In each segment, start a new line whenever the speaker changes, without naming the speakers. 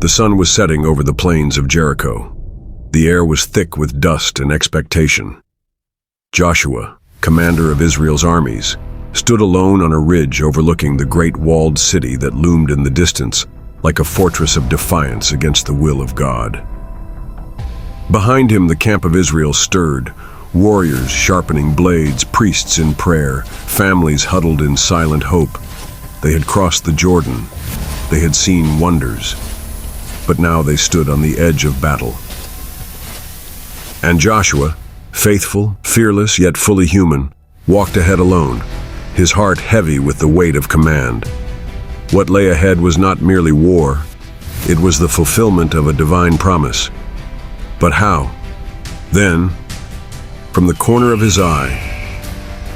The sun was setting over the plains of Jericho. The air was thick with dust and expectation. Joshua, commander of Israel's armies, stood alone on a ridge overlooking the great walled city that loomed in the distance like a fortress of defiance against the will of God. Behind him, the camp of Israel stirred, warriors sharpening blades, priests in prayer, families huddled in silent hope. They had crossed the Jordan. They had seen wonders. But now they stood on the edge of battle. And Joshua, faithful, fearless, yet fully human, walked ahead alone, his heart heavy with the weight of command. What lay ahead was not merely war, it was the fulfillment of a divine promise. But how? Then, from the corner of his eye,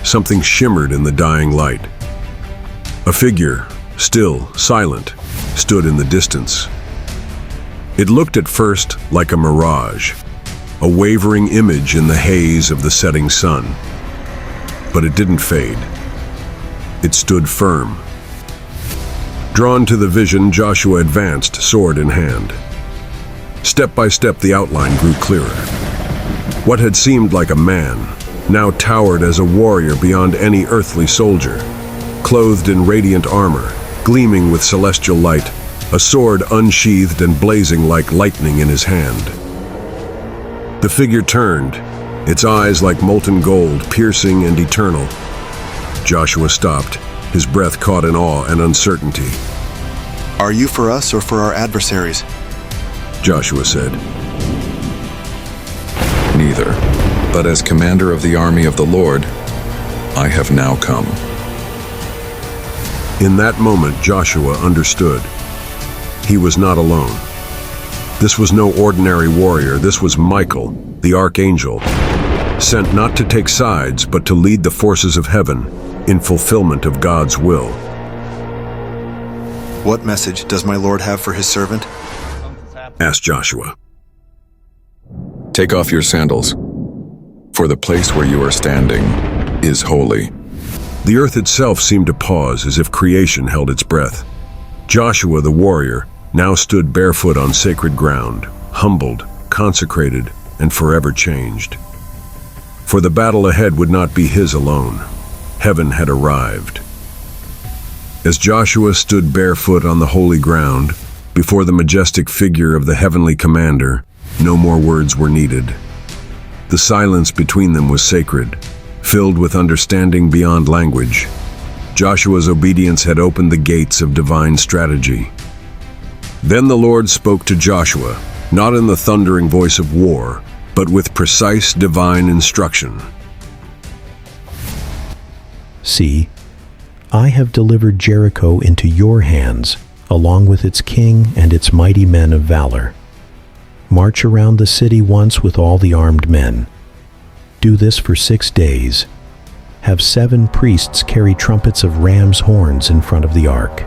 something shimmered in the dying light. A figure, still, silent, stood in the distance. It looked at first like a mirage, a wavering image in the haze of the setting sun. But it didn't fade. It stood firm. Drawn to the vision, Joshua advanced, sword in hand. Step by step, the outline grew clearer. What had seemed like a man now towered as a warrior beyond any earthly soldier, clothed in radiant armor, gleaming with celestial light, a sword unsheathed and blazing like lightning in his hand. The figure turned, its eyes like molten gold, piercing and eternal. Joshua stopped, his breath caught in awe and uncertainty.
"Are you for us or for our adversaries?"
Joshua said.
"Neither, but as commander of the army of the Lord, I have now come."
In that moment, Joshua understood. He was not alone. This was no ordinary warrior. This was Michael, the Archangel, sent not to take sides, but to lead the forces of heaven in fulfillment of God's will.
"What message does my Lord have for his servant?"
asked Joshua.
"Take off your sandals, for the place where you are standing is holy."
The earth itself seemed to pause as if creation held its breath. Joshua, the warrior, now stood barefoot on sacred ground, humbled, consecrated, and forever changed. For the battle ahead would not be his alone. Heaven had arrived. As Joshua stood barefoot on the holy ground, before the majestic figure of the heavenly commander, no more words were needed. The silence between them was sacred, filled with understanding beyond language. Joshua's obedience had opened the gates of divine strategy. Then the Lord spoke to Joshua, not in the thundering voice of war, but with precise divine instruction.
"See, I have delivered Jericho into your hands, along with its king and its mighty men of valor. March around the city once with all the armed men. Do this for 6 days. Have 7 priests carry trumpets of ram's horns in front of the ark.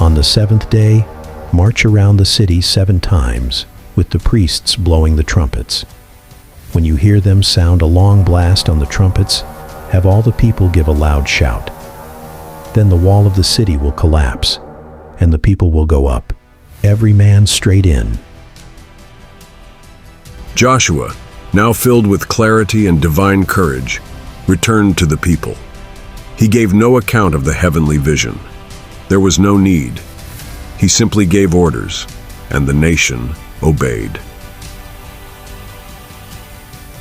On the 7th day, march around the city 7 times, with the priests blowing the trumpets. When you hear them sound a long blast on the trumpets, have all the people give a loud shout. Then the wall of the city will collapse, and the people will go up, every man straight in."
Joshua, now filled with clarity and divine courage, returned to the people. He gave no account of the heavenly vision. There was no need. He simply gave orders, and the nation obeyed.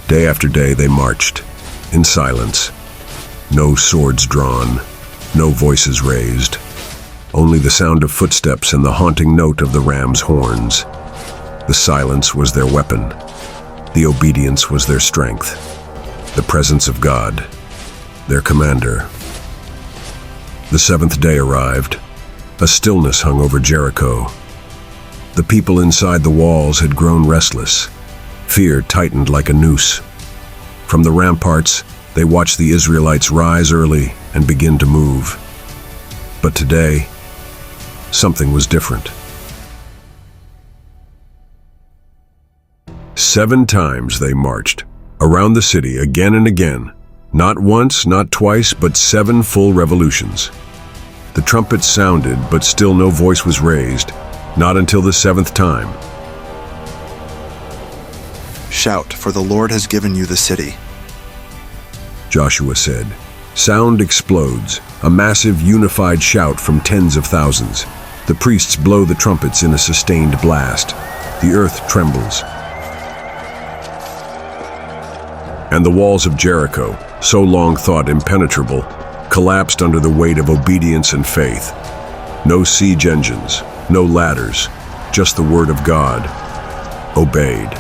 Day after day they marched, in silence. No swords drawn, no voices raised. Only the sound of footsteps and the haunting note of the ram's horns. The silence was their weapon. The obedience was their strength. The presence of God, their commander. The 7th day arrived. A stillness hung over Jericho. The people inside the walls had grown restless. Fear tightened like a noose. From the ramparts, they watched the Israelites rise early and begin to move. But today, something was different. 7 times they marched, around the city again and again. Not once, not twice, but 7 full revolutions. The trumpets sounded, but still no voice was raised. not until the seventh time.
Shout, for the Lord has given you the city.
Joshua said. Sound explodes, a massive unified shout from tens of thousands. The priests blow the trumpets in a sustained blast. The earth trembles. And the walls of Jericho, so long thought impenetrable, collapsed under the weight of obedience and faith. No siege engines, no ladders, just the word of God, obeyed.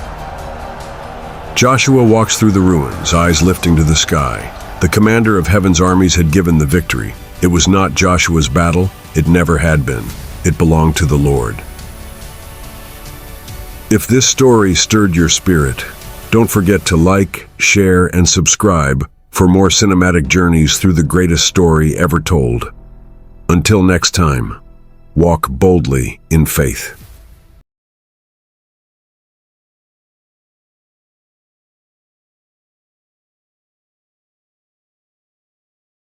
Joshua walks through the ruins, eyes lifting to the sky. The commander of heaven's armies had given the victory. It was not Joshua's battle, it never had been. It belonged to the Lord. If this story stirred your spirit, don't forget to like, share, and subscribe for more cinematic journeys through the greatest story ever told. Until next time, walk boldly in faith.